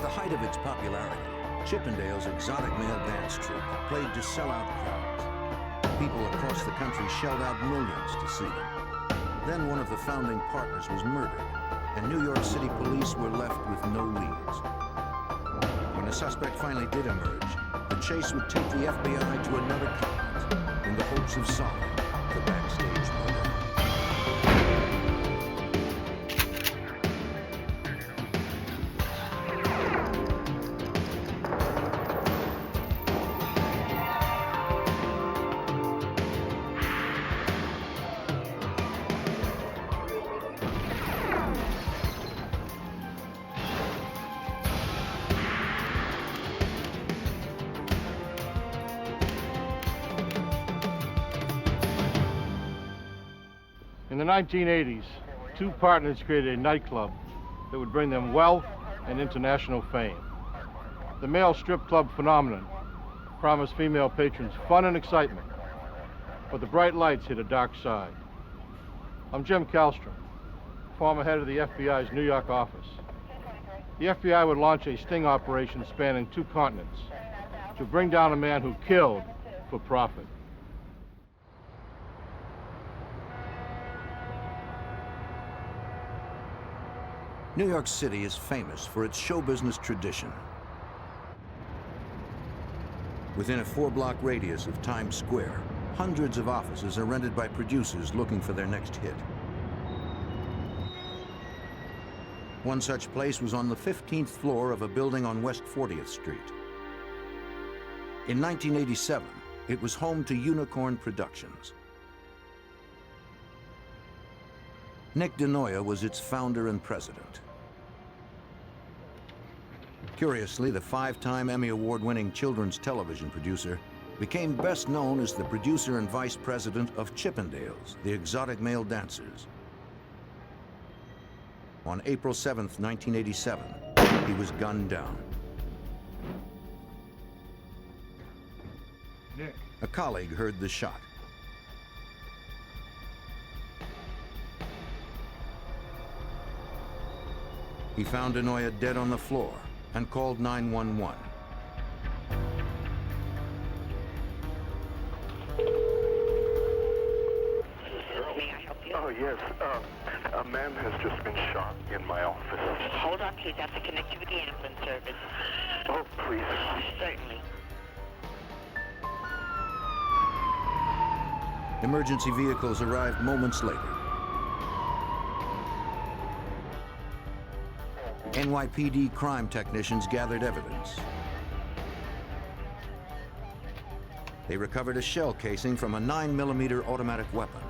At the height of its popularity, Chippendale's exotic male dance troupe played to sell-out crowds. People across the country shelled out millions to see them. Then one of the founding partners was murdered, and New York City police were left with no leads. When a suspect finally did emerge, the chase would take the FBI to another continent in the hopes of solving the Backstage Murder. In the 1980s, two partners created a nightclub that would bring them wealth and international fame. The male strip club phenomenon promised female patrons fun and excitement, but the bright lights hid a dark side. I'm Jim Kallstrom, former head of the FBI's New York office. The FBI would launch a sting operation spanning 2 continents to bring down a man who killed for profit. New York City is famous for its show business tradition. Within a 4-block radius of Times Square, hundreds of offices are rented by producers looking for their next hit. One such place was on the 15th floor of a building on West 40th Street. In 1987, it was home to Unicorn Productions. Nick DeNoia was its founder and president. Curiously, the 5-time Emmy Award-winning children's television producer became best known as the producer and vice president of Chippendales, the exotic male dancers. On April 7th, 1987, he was gunned down. Nick. A colleague heard the shot. He found DeNoia dead on the floor and called 911. May I help you? Oh, yes. A man has just been shot in my office. Hold on, please. I have to connect you with the ambulance service. Oh, please. Certainly. Emergency vehicles arrived moments later. NYPD crime technicians gathered evidence. They recovered a shell casing from a 9mm automatic weapon.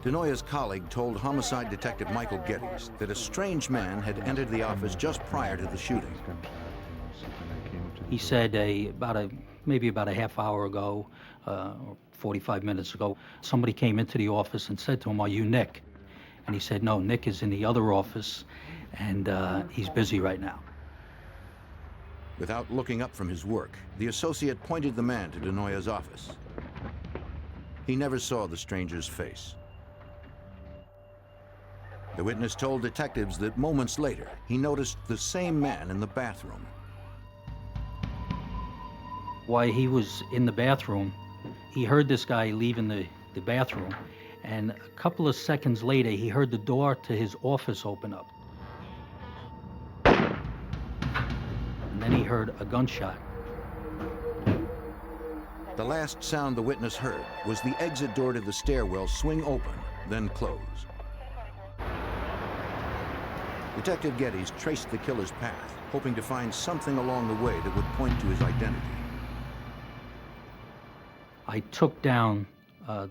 DeNoia's colleague told homicide detective Michael Geddes that a strange man had entered the office just prior to the shooting. He said maybe about a half hour ago, or 45 minutes ago, somebody came into the office and said to him, "Are you Nick?" And he said, "No, Nick is in the other office, and he's busy right now." Without looking up from his work, the associate pointed the man to DeNoia's office. He never saw the stranger's face. The witness told detectives that moments later, he noticed the same man in the bathroom. While he was in the bathroom, he heard this guy leaving the bathroom, and a couple of seconds later, he heard the door to his office open up. And then he heard a gunshot. The last sound the witness heard was the exit door to the stairwell swing open, then close. Detective Geddes traced the killer's path, hoping to find something along the way that would point to his identity. I took down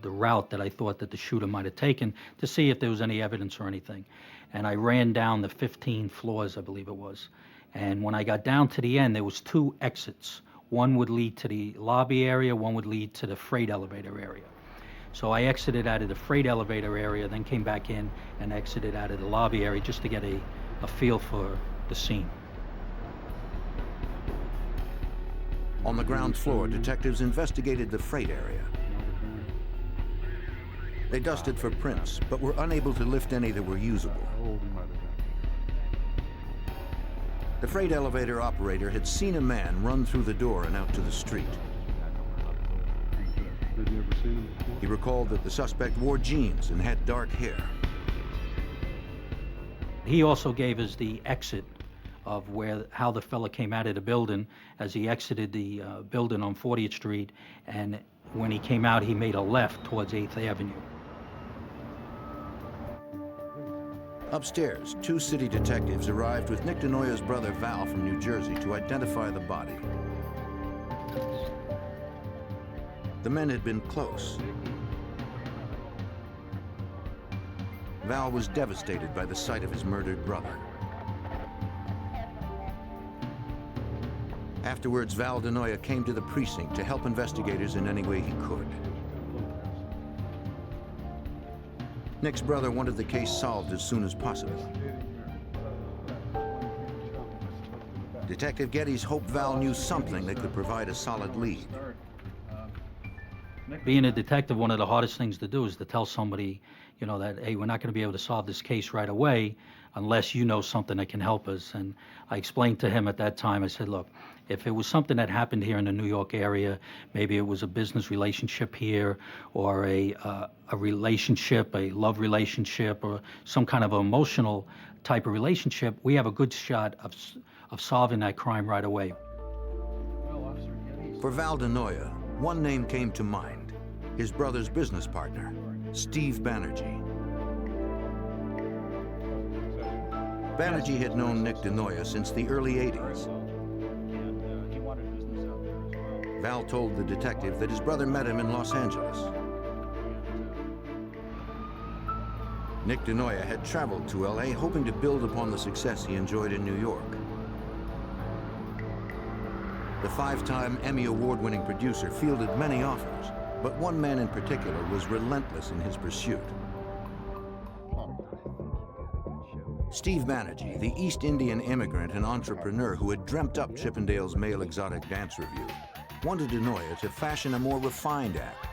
the route that I thought that the shooter might have taken to see if there was any evidence or anything. And I ran down the 15 floors, I believe it was. And when I got down to the end, there was 2 exits. One would lead to the lobby area, one would lead to the freight elevator area. So I exited out of the freight elevator area, then came back in and exited out of the lobby area just to get a feel for the scene. On the ground floor, detectives investigated the freight area. They dusted for prints, but were unable to lift any that were usable. The freight elevator operator had seen a man run through the door and out to the street. Had you ever seen him before? He recalled that the suspect wore jeans and had dark hair. He also gave us the exit of how the fella came out of the building as he exited the building on 40th Street, and when he came out, he made a left towards 8th Avenue. Upstairs, two city detectives arrived with Nick DeNoia's brother Val from New Jersey to identify the body. The men had been close. Val was devastated by the sight of his murdered brother. Afterwards, Val DeNoia came to the precinct to help investigators in any way he could. Nick's brother wanted the case solved as soon as possible. Detective Geddes hoped Val knew something that could provide a solid lead. Being a detective, one of the hardest things to do is to tell somebody, you know, that, hey, we're not going to be able to solve this case right away unless you know something that can help us. And I explained to him at that time, I said, look, if it was something that happened here in the New York area, maybe it was a business relationship here, or a relationship, a love relationship, or some kind of emotional type of relationship, we have a good shot of solving that crime right away. For Val DeNoia, one name came to mind: his brother's business partner, Steve Banerjee. Banerjee had known Nick DeNoia since the early 80s. Val told the detective that his brother met him in Los Angeles. Nick DeNoia had traveled to LA hoping to build upon the success he enjoyed in New York. The five-time Emmy Award-winning producer fielded many offers, but one man in particular was relentless in his pursuit. Steve Banerjee, the East Indian immigrant and entrepreneur who had dreamt up Chippendale's male exotic dance revue, wanted DeNoia to fashion a more refined act.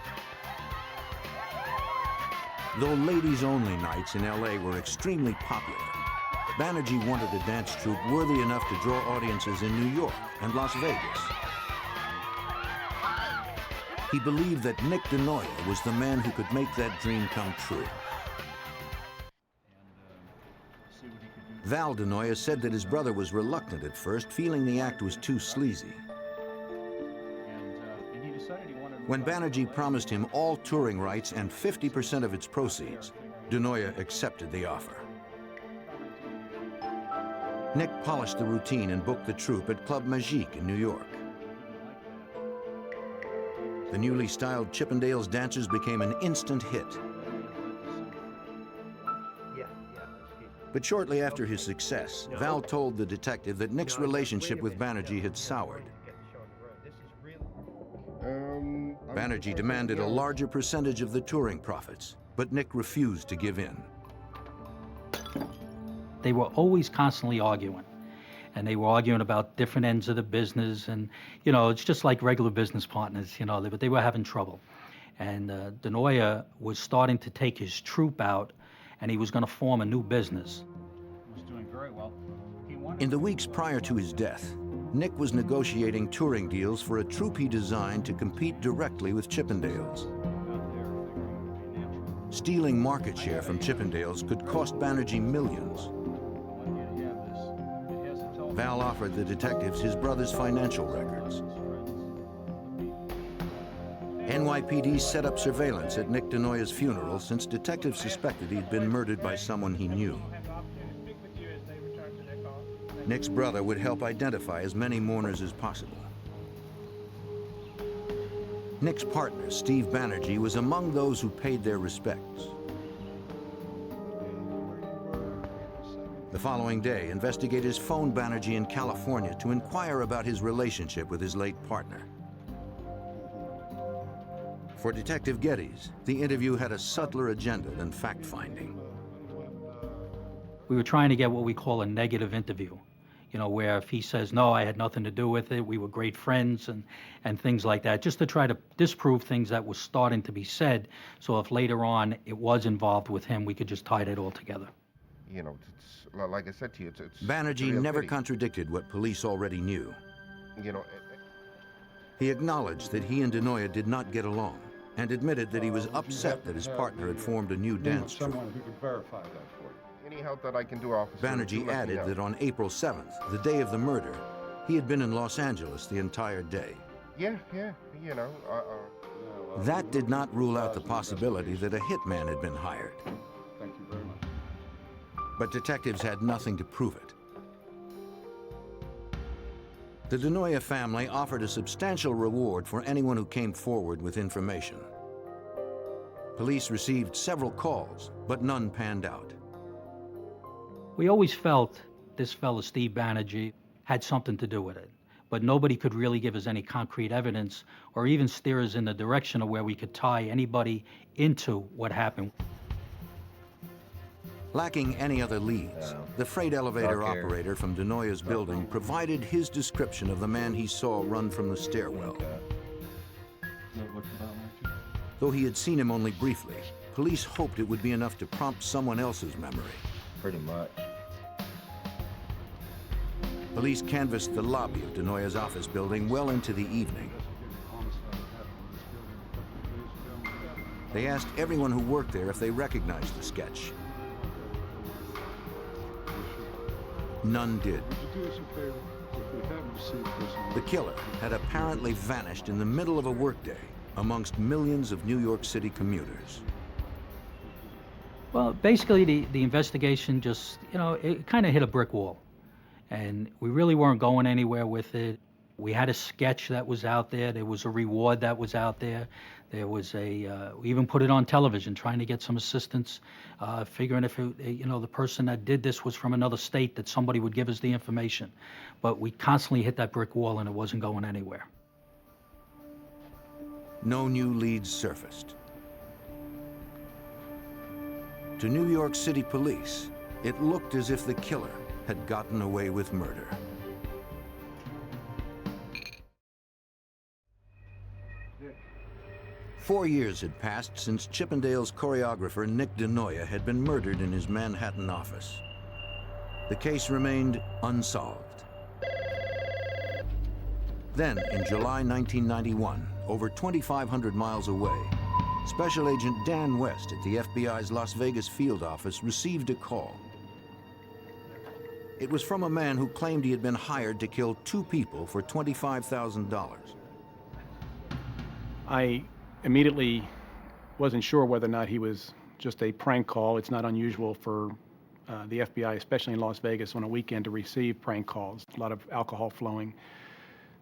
Though ladies-only nights in LA were extremely popular, Banerjee wanted a dance troupe worthy enough to draw audiences in New York and Las Vegas. He believed that Nick DeNoia was the man who could make that dream come true. Val DeNoia said that his brother was reluctant at first, feeling the act was too sleazy. When Banerjee promised him all touring rights and 50% of its proceeds, DeNoia accepted the offer. Nick polished the routine and booked the troupe at Club Magique in New York. The newly styled Chippendales dancers became an instant hit. But shortly after his success, Val told the detective that Nick's relationship with Banerjee had soured. Banerjee demanded a larger percentage of the touring profits, but Nick refused to give in. They were always constantly arguing, and they were arguing about different ends of the business, and, you know, it's just like regular business partners, you know, but they were having trouble. And DeNoia was starting to take his troupe out, and he was going to form a new business. He was doing very well. In the weeks prior to his death, Nick was negotiating touring deals for a troupe he designed to compete directly with Chippendales. Stealing market share from Chippendales could cost Banerjee millions. Val offered the detectives his brother's financial records. NYPD set up surveillance at Nick DeNoia's funeral since detectives suspected he'd been murdered by someone he knew. Nick's brother would help identify as many mourners as possible. Nick's partner, Steve Banerjee, was among those who paid their respects. The following day, investigators phoned Banerjee in California to inquire about his relationship with his late partner. For Detective Geddes, the interview had a subtler agenda than fact-finding. We were trying to get what we call a negative interview, you know, where if he says, no, I had nothing to do with it, we were great friends, and things like that, just to try to disprove things that were starting to be said, so if later on it was involved with him, we could just tie it all together. You know, it's like I said to you, it's Banerjee a real never pity. contradicted what police already knew. You know, He acknowledged that he and DeNoia did not get along and admitted that he was upset that his partner had formed a new dance troupe. Someone who can verify that for you. any help that I can do, officer. Banerjee do let me added know. that on April 7th, the day of the murder, he had been in Los Angeles the entire day. Yeah, you know. That did not rule out the possibility that a hitman had been hired, Thank you very much. but detectives had nothing to prove it. The DeNoia family offered a substantial reward for anyone who came forward with information. Police received several calls, but none panned out. We always felt this fellow, Steve Banerjee, had something to do with it, but nobody could really give us any concrete evidence or even steer us in the direction of where we could tie anybody into what happened. Lacking any other leads, the freight elevator Dark hair. operator from DeNoia's building provided his description of the man he saw run from the stairwell. Though he had seen him only briefly, police hoped it would be enough to prompt someone else's memory. Pretty much. Police canvassed the lobby of DeNoia's office building well into the evening. They asked everyone who worked there if they recognized the sketch. None did. The killer had apparently vanished in the middle of a workday amongst millions of New York City commuters. Well, basically, the investigation just, it kind of hit a brick wall. And we really weren't going anywhere with it. We had a sketch that was out there. There was a reward that was out there. There was we even put it on television, trying to get some assistance, figuring if the person that did this was from another state, that somebody would give us the information. But we constantly hit that brick wall, and it wasn't going anywhere. No new leads surfaced. To New York City police, it looked as if the killer had gotten away with murder. Dick. 4 years had passed since Chippendale's choreographer Nick DeNoia had been murdered in his Manhattan office. The case remained unsolved. Then, in July 1991, over 2,500 miles away, Special Agent Dan West at the FBI's Las Vegas field office received a call. It was from a man who claimed he had been hired to kill 2 people for $25,000. I immediately wasn't sure whether or not he was just a prank call. It's not unusual for the FBI, especially in Las Vegas on a weekend, to receive prank calls, a lot of alcohol flowing.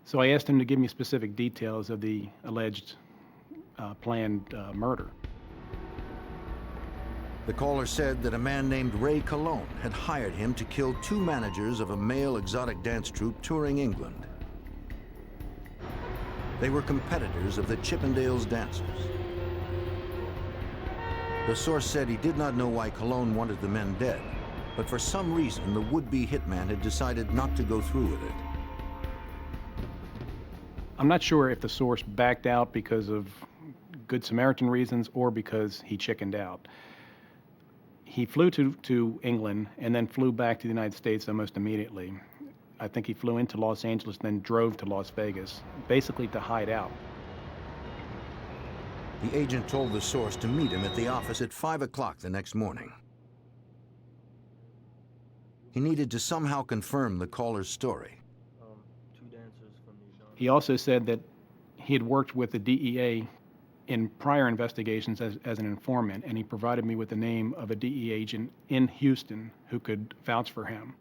So I asked him to give me specific details of the alleged planned murder. The caller said that a man named Ray Cologne had hired him to kill 2 managers of a male exotic dance troupe touring England. They were competitors of the Chippendales dancers. The source said he did not know why Cologne wanted the men dead, but for some reason the would-be hitman had decided not to go through with it. I'm not sure if the source backed out because of Good Samaritan reasons or because he chickened out. He flew to England and then flew back to the United States almost immediately. I think he flew into Los Angeles and then drove to Las Vegas, basically to hide out. The agent told the source to meet him at the office at 5 o'clock the next morning. He needed to somehow confirm the caller's story. He also said that he had worked with the DEA in prior investigations as an informant, and he provided me with the name of a DEA agent in Houston who could vouch for him.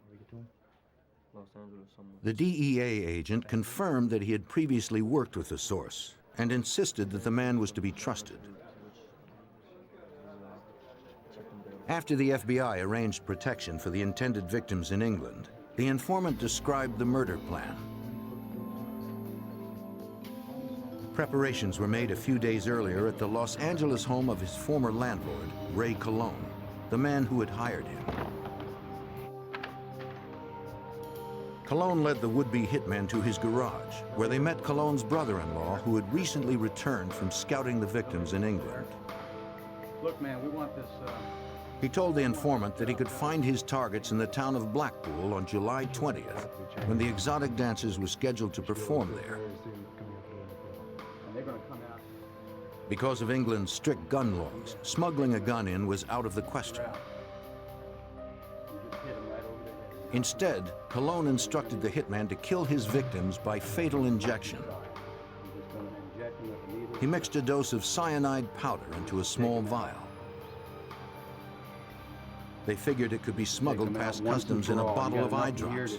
The DEA agent confirmed that he had previously worked with the source and insisted that the man was to be trusted. After the FBI arranged protection for the intended victims in England, the informant described the murder plan. Preparations were made a few days earlier at the Los Angeles home of his former landlord, Ray Cologne, the man who had hired him. Cologne led the would-be hitman to his garage, where they met Cologne's brother-in-law, who had recently returned from scouting the victims in England. Look, man, we want this He told the informant that he could find his targets in the town of Blackpool on July 20th, when the exotic dancers were scheduled to perform there. Because of England's strict gun laws, smuggling a gun in was out of the question. Instead, Cologne instructed the hitman to kill his victims by fatal injection. He mixed a dose of cyanide powder into a small vial. They figured it could be smuggled past customs in a bottle of eye drops.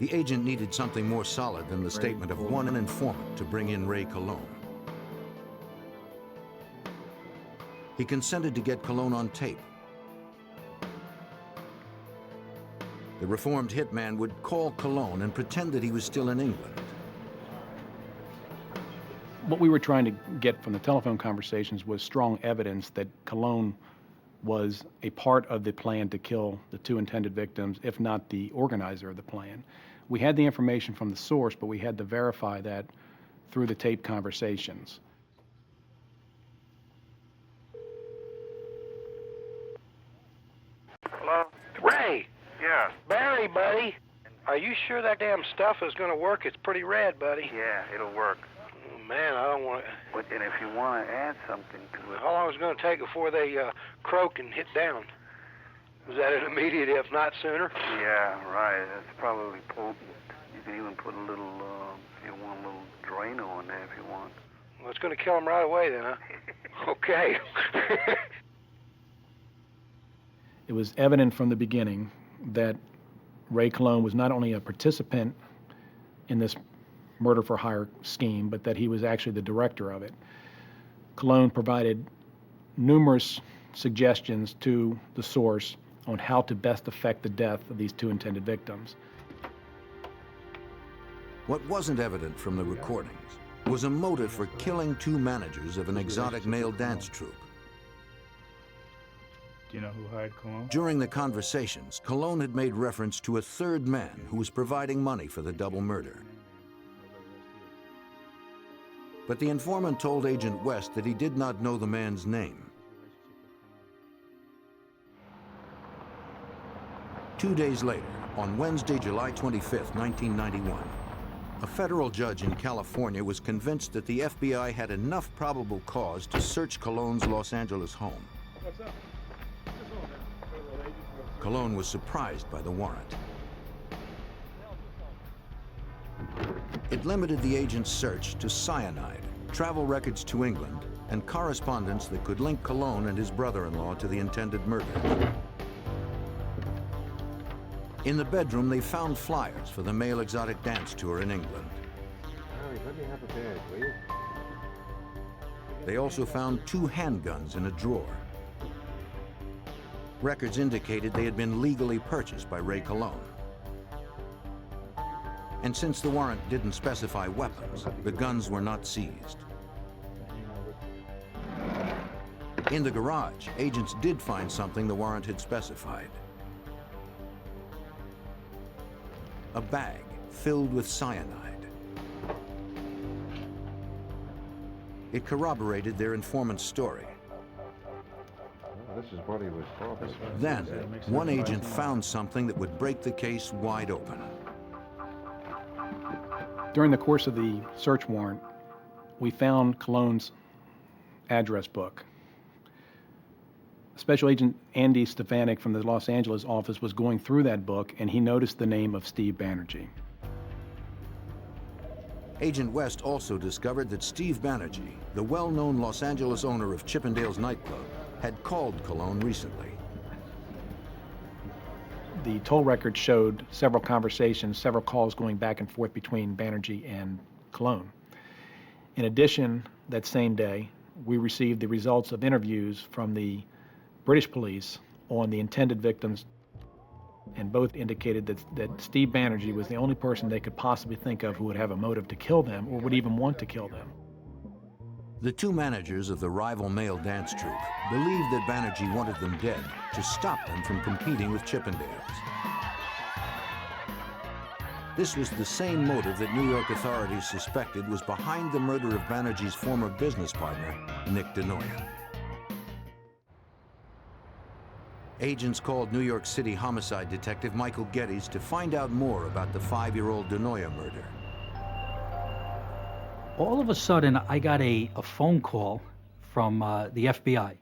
The agent needed something more solid than the statement of one informant to bring in Ray Cologne. He consented to get Cologne on tape. The reformed hitman would call Cologne and pretend that he was still in England. What we were trying to get from the telephone conversations was strong evidence that Cologne was a part of the plan to kill the two intended victims, if not the organizer of the plan. We had the information from the source, but we had to verify that through the tape conversations. Hello? Ray! Yeah. Barry, buddy! Are you sure that damn stuff is gonna work? It's pretty red, buddy. Yeah, it'll work. Oh, man, I don't want to... But and if you want to add something to it... How long is it gonna take before they croak and hit down? Is that an immediate, if not sooner? Yeah, right. That's probably potent. You can even put a little, if you want, a little Drano in there if you want. Well, it's gonna kill them right away then, huh? Okay. It was evident from the beginning that Ray Cologne was not only a participant in this murder for hire scheme, but that he was actually the director of it. Cologne provided numerous suggestions to the source on how to best effect the death of these two intended victims. What wasn't evident from the recordings was a motive for killing two managers of an exotic male dance troupe. Do you know who hired Cologne? During the conversations, Cologne had made reference to a third man who was providing money for the double murder. But the informant told Agent West that he did not know the man's name. 2 days later, on Wednesday, July 25th, 1991, a federal judge in California was convinced that the FBI had enough probable cause to search Cologne's Los Angeles home. What's up? Cologne was surprised by the warrant. It limited the agent's search to cyanide, travel records to England, and correspondence that could link Cologne and his brother-in-law to the intended murders. In the bedroom, they found flyers for the male exotic dance tour in England. Harry, let me have a bag, will you? They also found 2 handguns in a drawer. Records indicated they had been legally purchased by Ray Cologne. And since the warrant didn't specify weapons, the guns were not seized. In the garage, agents did find something the warrant had specified. A bag filled with cyanide. It corroborated their informant's story. This is what he was talking about. Then, one agent found something that would break the case wide open. During the course of the search warrant, we found Cologne's address book. Special Agent Andy Stefanik from the Los Angeles office was going through that book, and he noticed the name of Steve Banerjee. Agent West also discovered that Steve Banerjee, the well-known Los Angeles owner of Chippendale's nightclub, had called Cologne recently. The toll record showed several conversations, several calls going back and forth between Banerjee and Cologne. In addition, that same day, we received the results of interviews from the British police on the intended victims, and both indicated that Steve Banerjee was the only person they could possibly think of who would have a motive to kill them or would even want to kill them. The 2 managers of the rival male dance troupe believed that Banerjee wanted them dead to stop them from competing with Chippendales. This was the same motive that New York authorities suspected was behind the murder of Banerjee's former business partner, Nick DeNoia. Agents called New York City homicide detective Michael Geddes to find out more about the 5-year-old DeNoia murder. All of a sudden, I got a phone call from the FBI.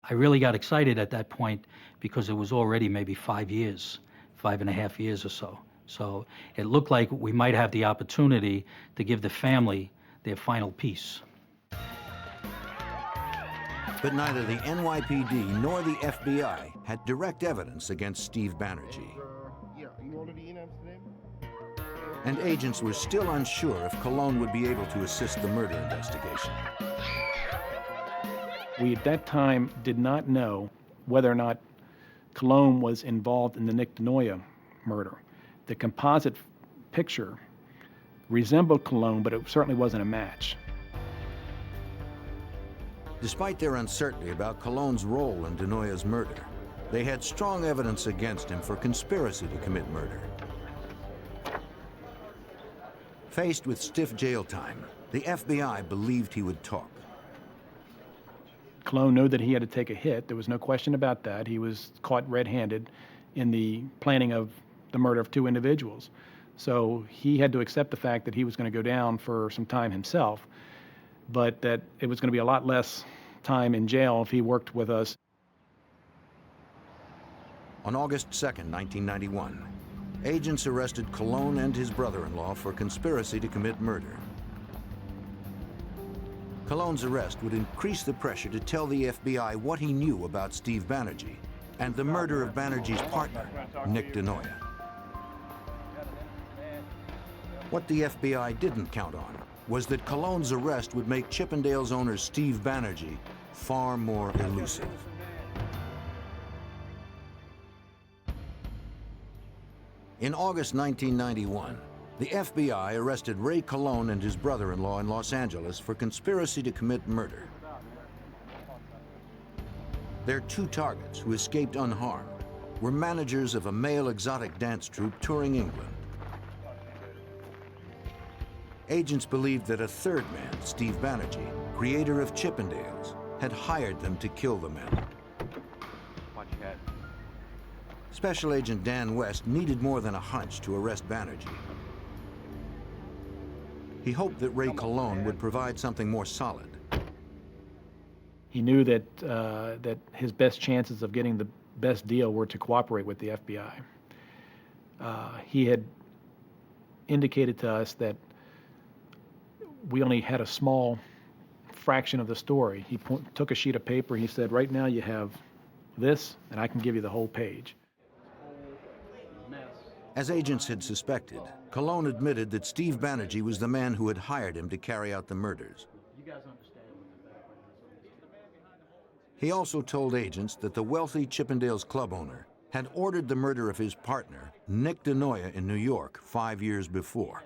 I really got excited at that point because it was already maybe 5 years, 5.5 years or so. So it looked like we might have the opportunity to give the family their final piece. But neither the NYPD nor the FBI had direct evidence against Steve Banerjee. And agents were still unsure if Cologne would be able to assist the murder investigation. We at that time did not know whether or not Cologne was involved in the Nick DeNoia murder. The composite picture resembled Cologne, but it certainly wasn't a match. Despite their uncertainty about Cologne's role in DeNoia's murder, they had strong evidence against him for conspiracy to commit murder. Faced with stiff jail time, the FBI believed he would talk. Cologne knew that he had to take a hit. There was no question about that. He was caught red-handed in the planning of the murder of 2 individuals. So he had to accept the fact that he was going to go down for some time himself, but that it was going to be a lot less time in jail if he worked with us. On August 2nd, 1991, agents arrested Cologne and his brother-in-law for conspiracy to commit murder. Cologne's arrest would increase the pressure to tell the FBI what he knew about Steve Banerjee and the murder of Banerjee's partner, Nick DeNoia. What the FBI didn't count on was that Cologne's arrest would make Chippendale's owner Steve Banerjee far more elusive. In August 1991, the FBI arrested Ray Cologne and his brother-in-law in Los Angeles for conspiracy to commit murder. Their 2 targets, who escaped unharmed, were managers of a male exotic dance troupe touring England. Agents believed that a 3rd man, Steve Banerjee, creator of Chippendales, had hired them to kill the men. Watch your head. Special Agent Dan West needed more than a hunch to arrest Banerjee. He hoped that Ray Cologne would provide something more solid. He knew that, that his best chances of getting the best deal were to cooperate with the FBI. He had indicated to us that we only had a small fraction of the story. He took a sheet of paper, he said, right now you have this, and I can give you the whole page. As agents had suspected, Cologne admitted that Steve Banerjee was the man who had hired him to carry out the murders. He also told agents that the wealthy Chippendales club owner had ordered the murder of his partner, Nick DeNoia, in New York 5 years before.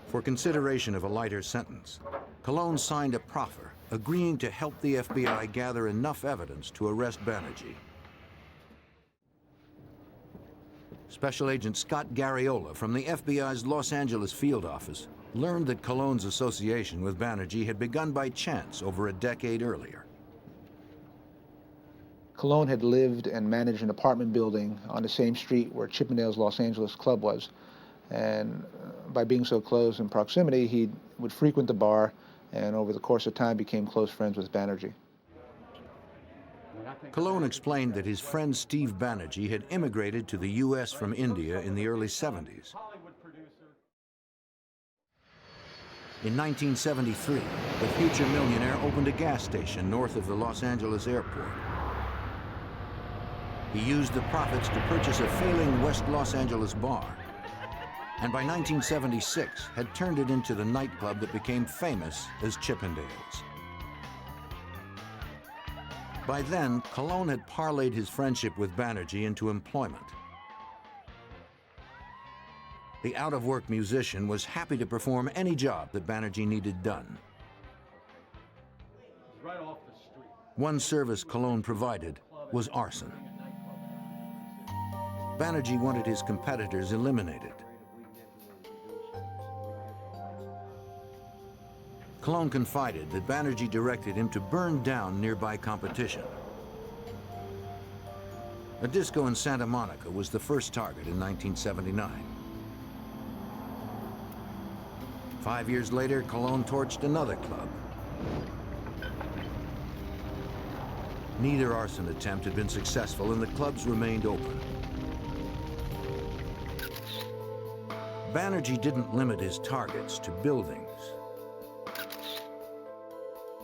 For consideration of a lighter sentence, Cologne signed a proffer agreeing to help the FBI gather enough evidence to arrest Banerjee. Special Agent Scott Garriola from the FBI's Los Angeles field office learned that Cologne's association with Banerjee had begun by chance over a decade earlier. Cologne had lived and managed an apartment building on the same street where Chippendale's Los Angeles club was. And by being so close in proximity, he would frequent the bar and over the course of time became close friends with Banerjee. Cologne explained that his friend Steve Banerjee had immigrated to the U.S. from India in the early 70s. In 1973, the future millionaire opened a gas station north of the Los Angeles airport. He used the profits to purchase a failing West Los Angeles bar, and by 1976 had turned it into the nightclub that became famous as Chippendales. By then, Cologne had parlayed his friendship with Banerjee into employment. The out-of-work musician was happy to perform any job that Banerjee needed done. Right off the street. One service Cologne provided was arson. Banerjee wanted his competitors eliminated. Colon confided that Banerjee directed him to burn down nearby competition. A disco in Santa Monica was the first target in 1979. 5 years later, Colon torched another club. Neither arson attempt had been successful, and the clubs remained open. Banerjee didn't limit his targets to buildings.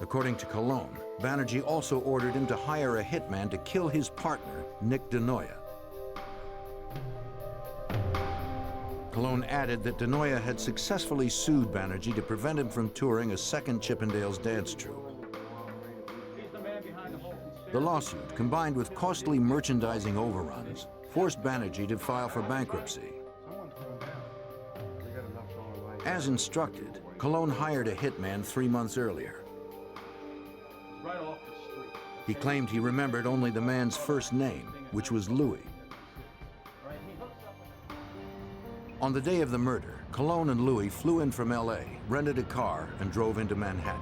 According to Colon, Banerjee also ordered him to hire a hitman to kill his partner, Nick DeNoia. Colon added that DeNoia had successfully sued Banerjee to prevent him from touring a second Chippendales dance troupe. The lawsuit, combined with costly merchandising overruns, forced Banerjee to file for bankruptcy. As instructed, Colon hired a hitman 3 months earlier. He claimed he remembered only the man's first name, which was Louis. On the day of the murder, Colon and Louis flew in from LA, rented a car, and drove into Manhattan.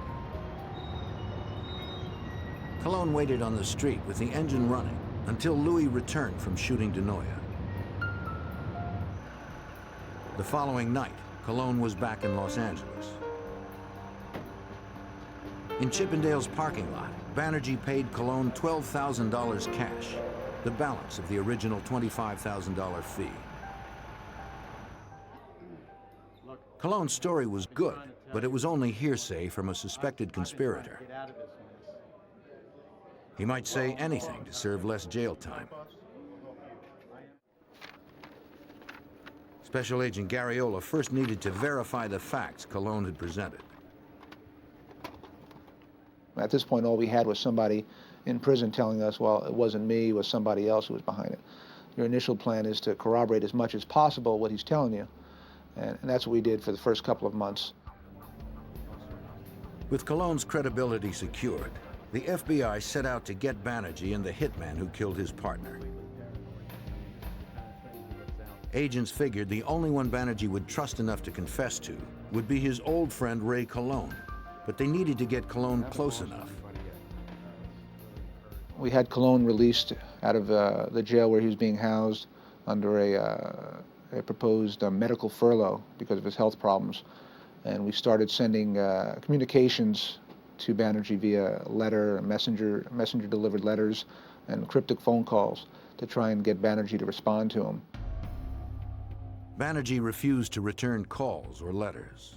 Colon waited on the street with the engine running until Louis returned from shooting DeNoia. The following night, Colon was back in Los Angeles. In Chippendale's parking lot, Banerjee paid Colon $12,000 cash, the balance of the original $25,000 fee. Colon's story was good, but it was only hearsay from a suspected conspirator. He might say anything to serve less jail time. Special Agent Garriola first needed to verify the facts Colon had presented. At this point, all we had was somebody in prison telling us, well, it wasn't me, it was somebody else who was behind it. Your initial plan is to corroborate as much as possible what he's telling you. And that's what we did for the first couple of months. With Colon's credibility secured, the FBI set out to get Banerjee and the hitman who killed his partner. Agents figured the only one Banerjee would trust enough to confess to would be his old friend Ray Colon, but they needed to get Colon close enough. We had Colon released out of the jail where he was being housed under a proposed medical furlough because of his health problems. And we started sending communications to Banerjee via letter, messenger-delivered letters, and cryptic phone calls to try and get Banerjee to respond to him. Banerjee refused to return calls or letters.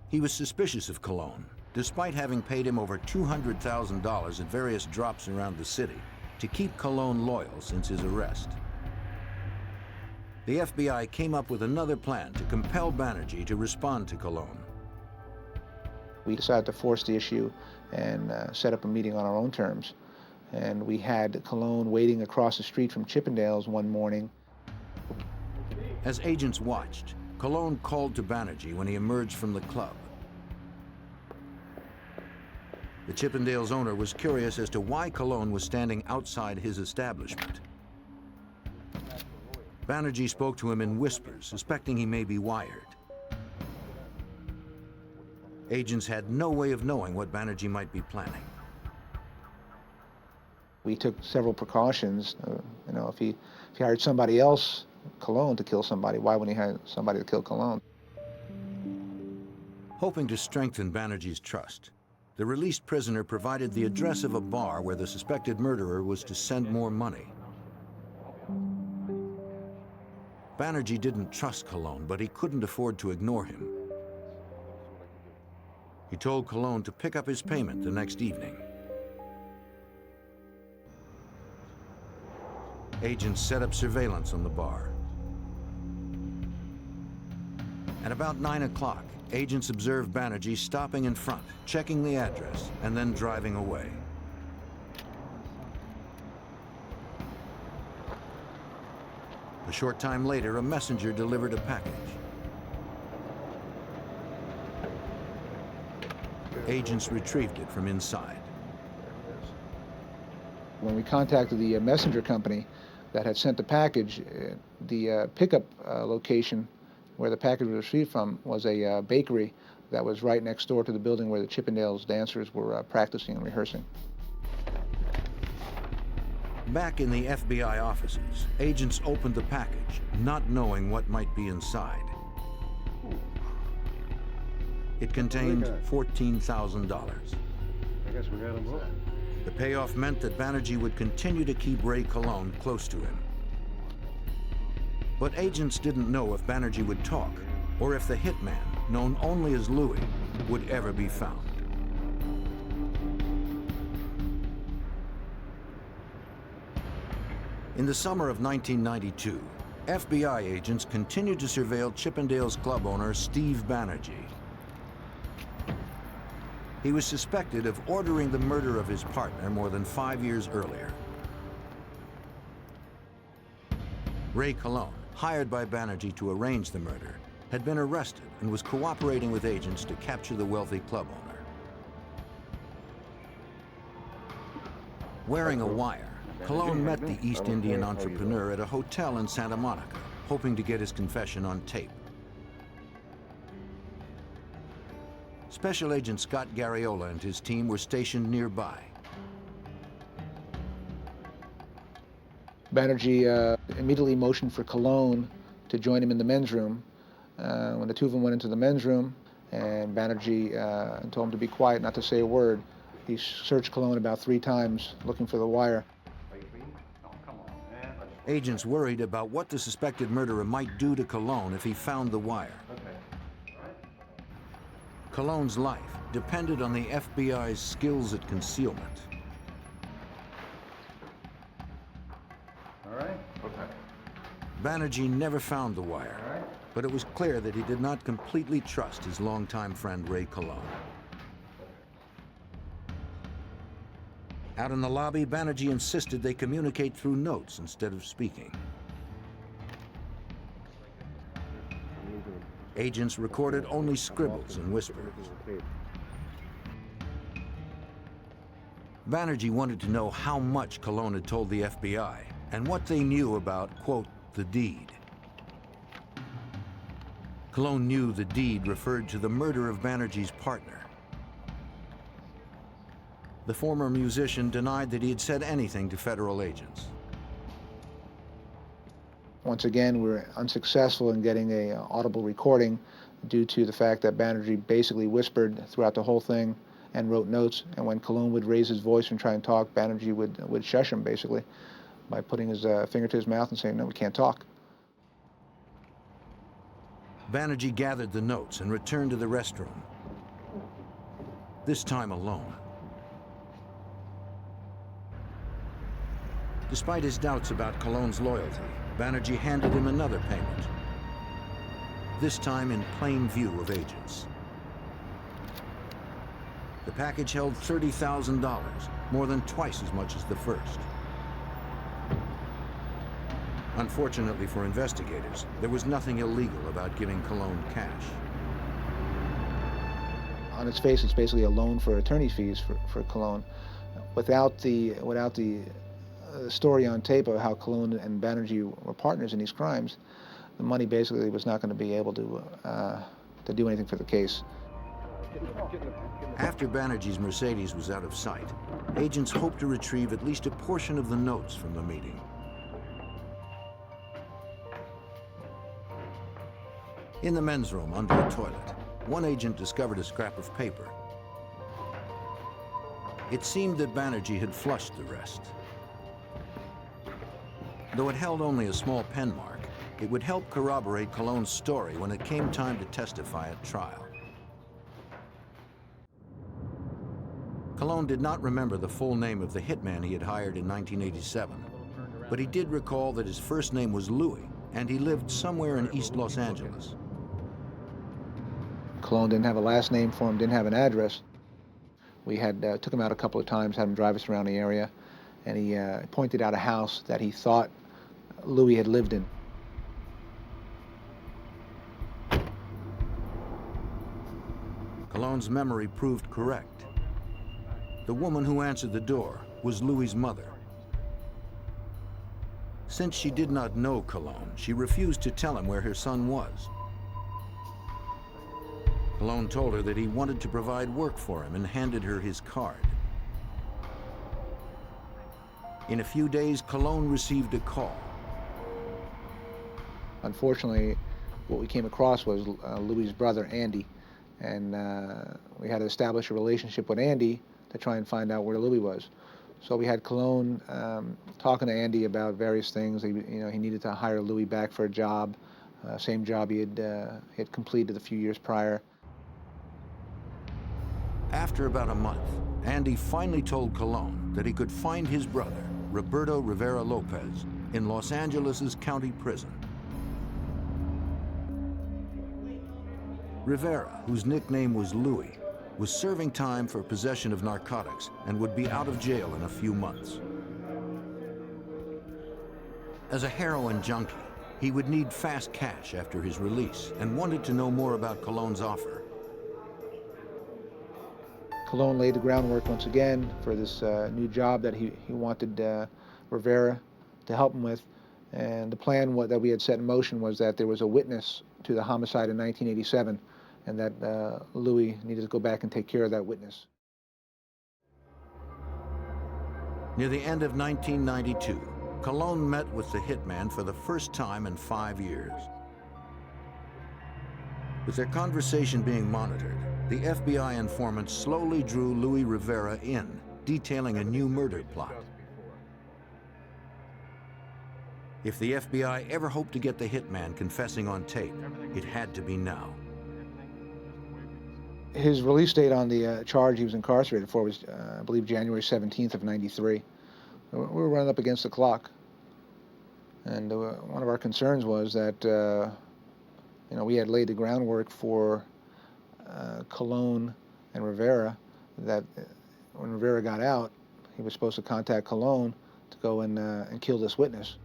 He was suspicious of Colon, despite having paid him over $200,000 at various drops around the city to keep Colon loyal since his arrest. The FBI came up with another plan to compel Banerjee to respond to Colon. We decided to force the issue and set up a meeting on our own terms. And we had Colon waiting across the street from Chippendales one morning. As agents watched, Colon called to Banerjee when he emerged from the club. The Chippendales owner was curious as to why Colon was standing outside his establishment. Banerjee spoke to him in whispers, suspecting he may be wired. Agents had no way of knowing what Banerjee might be planning. We took several precautions. If he hired somebody else, Colon, to kill somebody, why wouldn't he hire somebody to kill Colon? Hoping to strengthen Banerjee's trust, the released prisoner provided the address of a bar where the suspected murderer was to send more money. Banerjee didn't trust Colon, but he couldn't afford to ignore him. He told Colon to pick up his payment the next evening. Agents set up surveillance on the bar. At about 9 o'clock, agents observed Banerjee stopping in front, checking the address, and then driving away. A short time later, a messenger delivered a package. Agents retrieved it from inside. When we contacted the messenger company, that had sent the package. The pickup location where the package was received from was a bakery that was right next door to the building where the Chippendales dancers were practicing and rehearsing. Back in the FBI offices, agents opened the package, not knowing what might be inside. It contained $14,000. I guess we got them both. The payoff meant that Banerjee would continue to keep Ray Colon close to him. But agents didn't know if Banerjee would talk, or if the hitman, known only as Louis, would ever be found. In the summer of 1992, FBI agents continued to surveil Chippendales club owner Steve Banerjee. He was suspected of ordering the murder of his partner more than 5 years earlier. Ray Colon, hired by Banerjee to arrange the murder, had been arrested and was cooperating with agents to capture the wealthy club owner. Wearing a wire, Colon met the East Indian entrepreneur at a hotel in Santa Monica, hoping to get his confession on tape. Special Agent Scott Garriola and his team were stationed nearby. Banerjee immediately motioned for Colon to join him in the men's room. When the two of them went into the men's room, and Banerjee told him to be quiet, not to say a word, he searched Colon about 3 times looking for the wire. Agents worried about what the suspected murderer might do to Colon if he found the wire. Colon's life depended on the FBI's skills at concealment. All right? Okay. Banerjee never found the wire, but it was clear that he did not completely trust his longtime friend Ray Colon. Out in the lobby, Banerjee insisted they communicate through notes instead of speaking. Agents recorded only scribbles and whispers. Banerjee wanted to know how much Colon had told the FBI and what they knew about, quote, the deed. Colon knew the deed referred to the murder of Banerjee's partner. The former musician denied that he had said anything to federal agents. Once again, we were unsuccessful in getting an audible recording due to the fact that Banerjee basically whispered throughout the whole thing and wrote notes, and when Colon would raise his voice and try and talk, Banerjee would shush him basically by putting his finger to his mouth and saying, no, we can't talk. Banerjee gathered the notes and returned to the restroom, this time alone. Despite his doubts about Colon's loyalty, Banerjee handed him another payment, this time in plain view of agents. The package held $30,000, more than twice as much as the first. Unfortunately for investigators, there was nothing illegal about giving Colon cash. On its face, it's basically a loan for attorney's fees for Colon. Without the story on tape of how Colon and Banerjee were partners in these crimes, the money basically was not going to be able to do anything for the case. After Banerjee's Mercedes was out of sight, agents hoped to retrieve at least a portion of the notes from the meeting. In the men's room under a toilet, one agent discovered a scrap of paper. It seemed that Banerjee had flushed the rest. Though it held only a small pen mark, it would help corroborate Colon's story when it came time to testify at trial. Colon did not remember the full name of the hitman he had hired in 1987, but he did recall that his first name was Louis, and he lived somewhere in East Los Angeles. Colon didn't have a last name for him, didn't have an address. We had took him out a couple of times, had him drive us around the area, and he pointed out a house that he thought Louis had lived in. Colon's memory proved correct. The woman who answered the door was Louis's mother. Since she did not know Cologne, she refused to tell him where her son was. Cologne told her that he wanted to provide work for him and handed her his card. In a few days, Cologne received a call. Unfortunately, what we came across was Louis's brother, Andy, and we had to establish a relationship with Andy to try and find out where Louis was. So we had Cologne talking to Andy about various things. He needed to hire Louis back for a job, same job he had completed a few years prior. After about a month, Andy finally told Cologne that he could find his brother, Roberto Rivera Lopez, in Los Angeles' county prison. Rivera, whose nickname was Louis, was serving time for possession of narcotics and would be out of jail in a few months. As a heroin junkie, he would need fast cash after his release and wanted to know more about Cologne's offer. Cologne laid the groundwork once again for this new job that he wanted Rivera to help him with. And the plan that we had set in motion was that there was a witness to the homicide in 1987, and that Louis needed to go back and take care of that witness. Near the end of 1992, Cologne met with the hitman for the first time in 5 years. With their conversation being monitored, the FBI informant slowly drew Louis Rivera in, detailing a new murder plot. If the FBI ever hoped to get the hitman confessing on tape, it had to be now. His release date on the charge he was incarcerated for was, I believe, January 17th of '93. We were running up against the clock. And one of our concerns was that, we had laid the groundwork for Cologne and Rivera, that when Rivera got out, he was supposed to contact Cologne to go and kill this witness.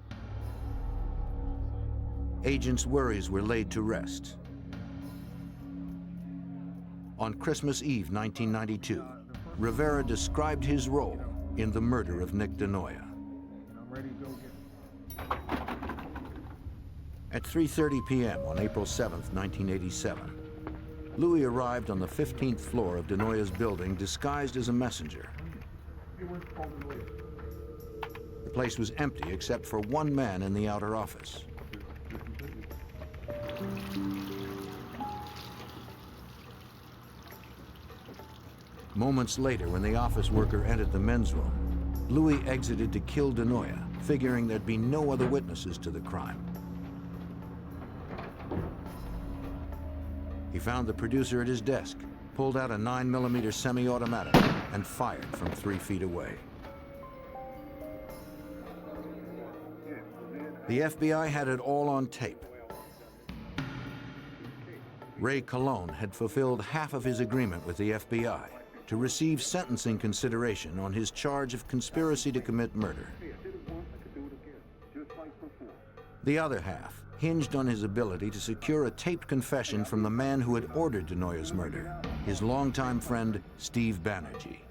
Agents' worries were laid to rest. On Christmas Eve 1992, Rivera described his role in the murder of Nick DeNoia. At 3:30 p.m. on April 7th, 1987, Louis arrived on the 15th floor of DeNoia's building disguised as a messenger. The place was empty except for one man in the outer office. Moments later, when the office worker entered the men's room, Louis exited to kill DeNoia, figuring there'd be no other witnesses to the crime. He found the producer at his desk, pulled out a 9mm semi-automatic, and fired from 3 feet away. The FBI had it all on tape. Ray Cologne had fulfilled half of his agreement with the FBI to receive sentencing consideration on his charge of conspiracy to commit murder. The other half hinged on his ability to secure a taped confession from the man who had ordered DeNoia's murder, his longtime friend, Steve Banerjee.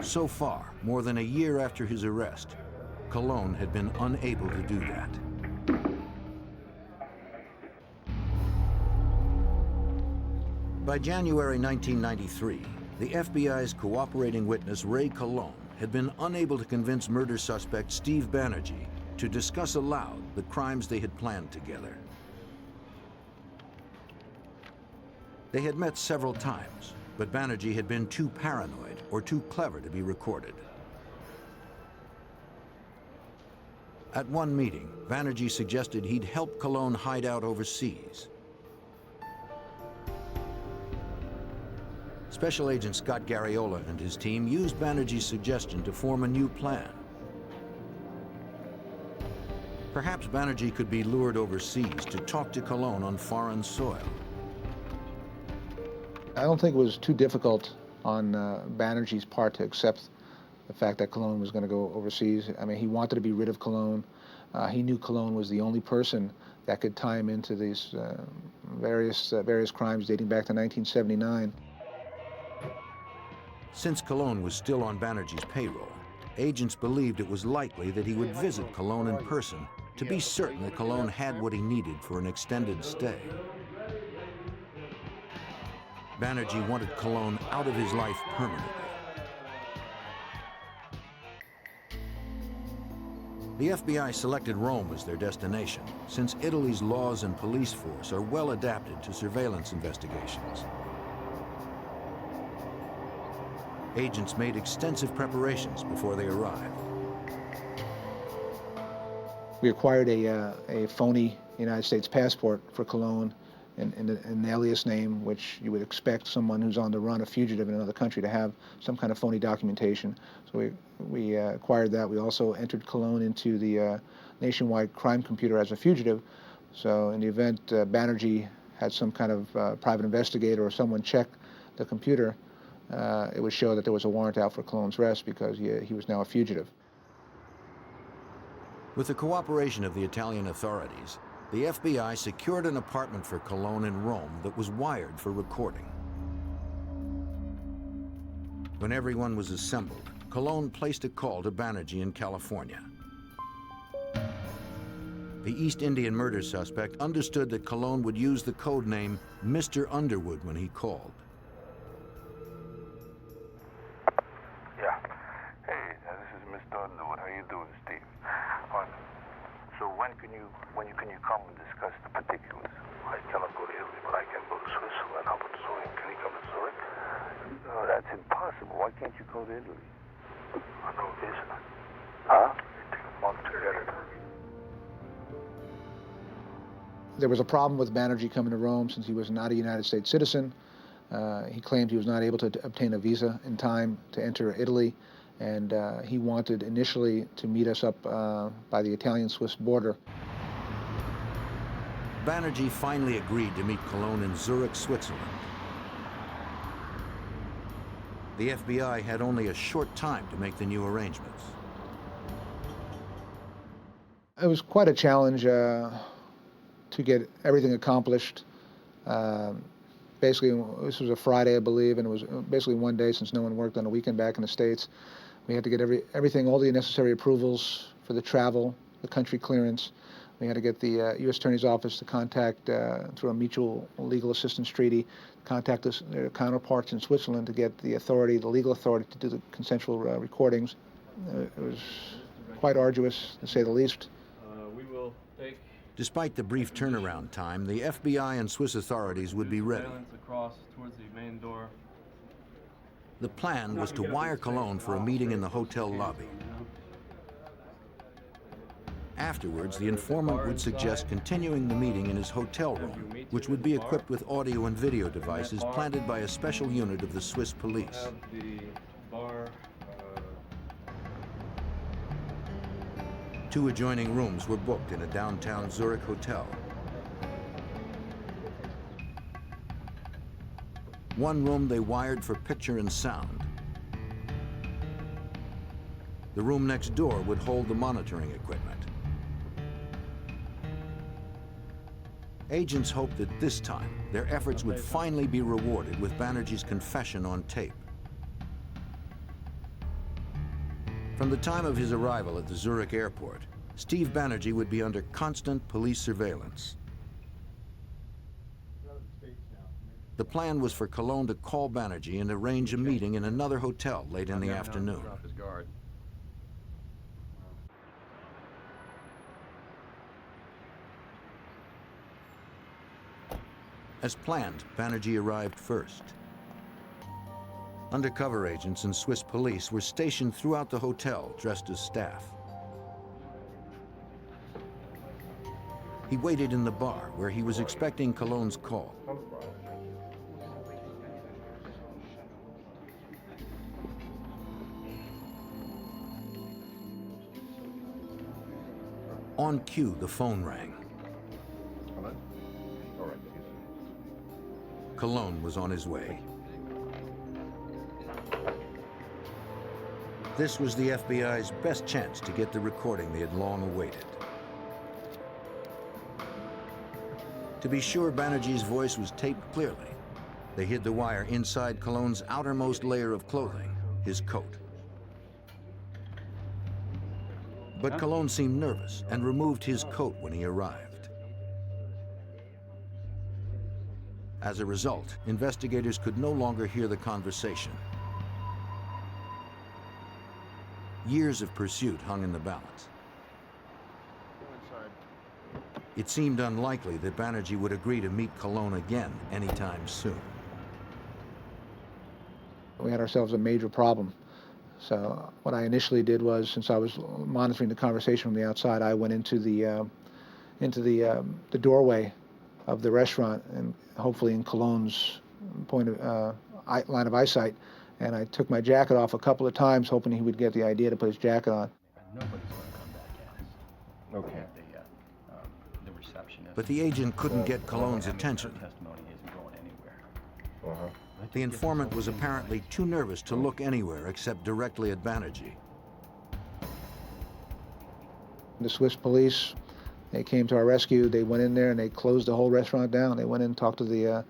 So far, more than a year after his arrest, Cologne had been unable to do that. By January 1993, the FBI's cooperating witness, Ray Cologne, had been unable to convince murder suspect Steve Banerjee to discuss aloud the crimes they had planned together. They had met several times, but Banerjee had been too paranoid or too clever to be recorded. At one meeting, Banerjee suggested he'd help Cologne hide out overseas. Special Agent Scott Garriola and his team used Banerjee's suggestion to form a new plan. Perhaps Banerjee could be lured overseas to talk to Cologne on foreign soil. I don't think it was too difficult on Banerjee's part to accept the fact that Cologne was going to go overseas. I mean, he wanted to be rid of Cologne. He knew Cologne was the only person that could tie him into these various crimes dating back to 1979. Since Cologne was still on Banerjee's payroll, agents believed it was likely that he would visit Cologne in person to be certain that Cologne had what he needed for an extended stay. Banerjee wanted Cologne out of his life permanently. The FBI selected Rome as their destination, since Italy's laws and police force are well adapted to surveillance investigations. Agents made extensive preparations before they arrived. We acquired a phony United States passport for Cologne in an alias name, which you would expect someone who's on the run, a fugitive in another country, to have some kind of phony documentation. So we acquired that. We also entered Cologne into the nationwide crime computer as a fugitive. So in the event Banerjee had some kind of private investigator or someone check the computer, it would show that there was a warrant out for Cologne's arrest because he was now a fugitive. With the cooperation of the Italian authorities, the FBI secured an apartment for Cologne in Rome that was wired for recording. When everyone was assembled, Cologne placed a call to Banerjee in California. The East Indian murder suspect understood that Cologne would use the code name Mr. Underwood when he called. Yeah. Hey, this is Mr. Underwood. How you doing, Steve? So when can you come and discuss the particulars? I cannot go to Italy, but I can go to Switzerland. How about Zurich? Can you come to Zurich? No, that's impossible. Why can't you go to Italy? I know visa. Huh? It takes a month to get it. There was a problem with Banerjee coming to Rome since he was not a United States citizen. He claimed he was not able to obtain a visa in time to enter Italy, and he wanted initially to meet us up by the Italian-Swiss border. Banerjee finally agreed to meet Cologne in Zurich, Switzerland. The FBI had only a short time to make the new arrangements. It was quite a challenge to get everything accomplished. Basically, this was a Friday, I believe, and it was basically one day since no one worked on a weekend back in the States. We had to get everything, all the necessary approvals for the travel, the country clearance. We had to get the U.S. Attorney's Office to contact, through a mutual legal assistance treaty, contact their counterparts in Switzerland to get the authority, the legal authority to do the consensual recordings. It was quite arduous, to say the least. We will take Despite the brief turnaround time, the FBI and Swiss authorities would be ready. across towards the main door. The plan was to wire Cologne for a meeting in the hotel lobby. Afterwards, the informant would suggest continuing the meeting in his hotel room, which would be equipped with audio and video devices planted by a special unit of the Swiss police. The bar. Two adjoining rooms were booked in a downtown Zurich hotel. One room they wired for picture and sound. The room next door would hold the monitoring equipment. Agents hoped that this time, their efforts would finally be rewarded with Banerjee's confession on tape. From the time of his arrival at the Zurich airport, Steve Banerjee would be under constant police surveillance. The plan was for Cologne to call Banerjee and arrange a meeting in another hotel late in the afternoon. As planned, Banerjee arrived first. Undercover agents and Swiss police were stationed throughout the hotel dressed as staff. He waited in the bar where he was expecting Cologne's call. On cue, the phone rang. Cologne was on his way. This was the FBI's best chance to get the recording they had long awaited. To be sure Banerjee's voice was taped clearly, they hid the wire inside Cologne's outermost layer of clothing, his coat. But Cologne seemed nervous and removed his coat when he arrived. As a result, investigators could no longer hear the conversation. Years of pursuit hung in the balance. It seemed unlikely that Banerjee would agree to meet Cologne again anytime soon. We had ourselves a major problem. So what I initially did was, since I was monitoring the conversation from the outside, I went into the doorway of the restaurant, and hopefully in Cologne's line of eyesight, and I took my jacket off a couple of times, hoping he would get the idea to put his jacket on. Nobody's going to come back at us. Okay. The receptionist. But the agent couldn't get Cologne's attention. Testimony isn't going anywhere. The informant was apparently too nervous to look anywhere except directly at Banerjee. The Swiss police, they came to our rescue. They went in there and they closed the whole restaurant down. They went in and talked to the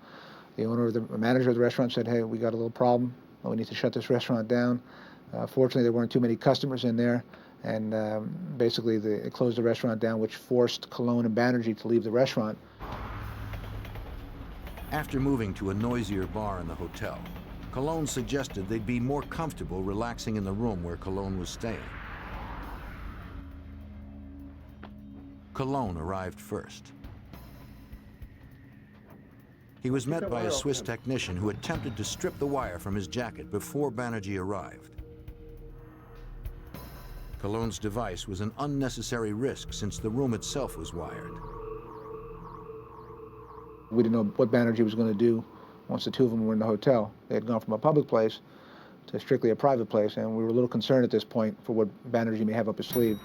owner, the manager of the restaurant, said, "Hey, we got a little problem. We need to shut this restaurant down." Fortunately, there weren't too many customers in there, and basically they closed the restaurant down, which forced Cologne and Banerjee to leave the restaurant. After moving to a noisier bar in the hotel, Cologne suggested they'd be more comfortable relaxing in the room where Cologne was staying. Cologne arrived first. He was met by a Swiss technician who attempted to strip the wire from his jacket before Banerjee arrived. Cologne's device was an unnecessary risk since the room itself was wired. We didn't know what Banerjee was going to do once the two of them were in the hotel. They had gone from a public place to strictly a private place, and we were a little concerned at this point for what Banerjee may have up his sleeve.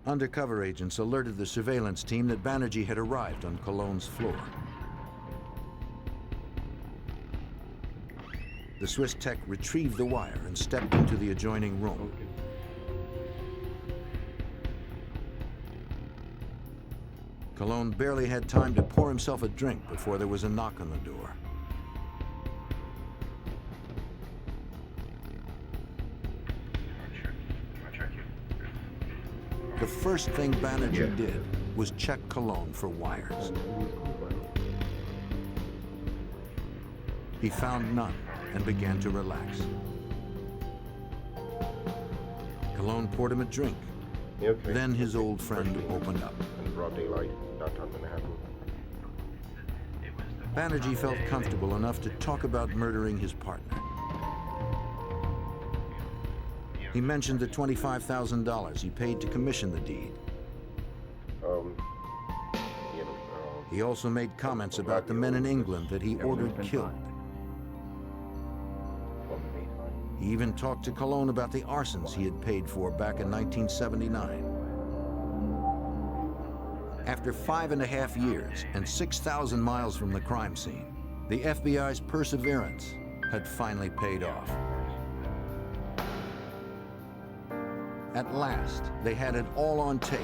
Undercover agents alerted the surveillance team that Banerjee had arrived on Cologne's floor. The Swiss tech retrieved the wire and stepped into the adjoining room. Cologne barely had time to pour himself a drink before there was a knock on the door. The first thing Banerjee did was check Cologne for wires. He found none and began to relax. Cologne poured him a drink. Then his old friend opened up. In broad daylight, downtown Manhattan. Banerjee felt comfortable enough to talk about murdering his partner. He mentioned the $25,000 he paid to commission the deed. He also made comments about the men in England that he ordered killed. He even talked to Cologne about the arsons he had paid for back in 1979. After 5.5 years and 6,000 miles from the crime scene, the FBI's perseverance had finally paid off. At last, they had it all on tape,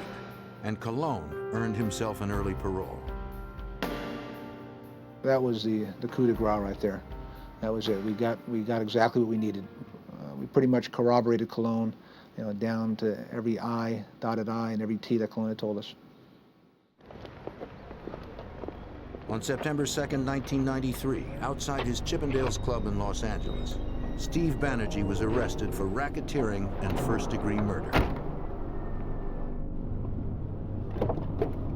and Cologne earned himself an early parole. That was the coup de grace right there. That was it. We got exactly what we needed. We pretty much corroborated Cologne, down to every I, dotted I, and every T that Cologne had told us. On September 2nd, 1993, outside his Chippendales Club in Los Angeles, Steve Banerjee was arrested for racketeering and first-degree murder.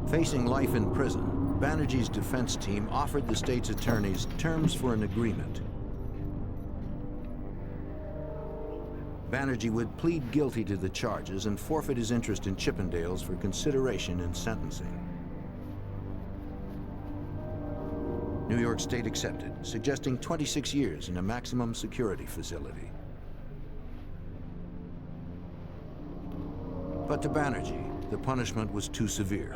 Facing life in prison, Banerjee's defense team offered the state's attorneys terms for an agreement. Banerjee would plead guilty to the charges and forfeit his interest in Chippendales for consideration in sentencing. New York State accepted, suggesting 26 years in a maximum security facility. But to Banerjee, the punishment was too severe.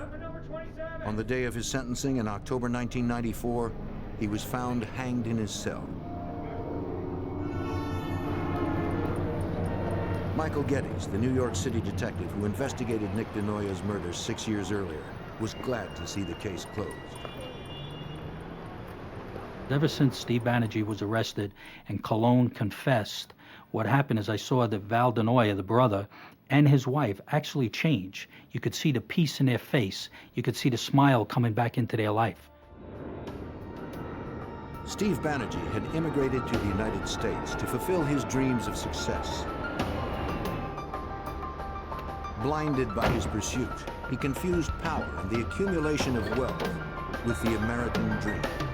On the day of his sentencing in October 1994, he was found hanged in his cell. Michael Geddes, the New York City detective who investigated Nick DeNoia's murder 6 years earlier, was glad to see the case closed. Ever since Steve Banerjee was arrested and Cologne confessed, what happened is I saw that Val DeNoia, the brother, and his wife actually change. You could see the peace in their face. You could see the smile coming back into their life. Steve Banerjee had immigrated to the United States to fulfill his dreams of success. Blinded by his pursuit, he confused power and the accumulation of wealth with the American dream.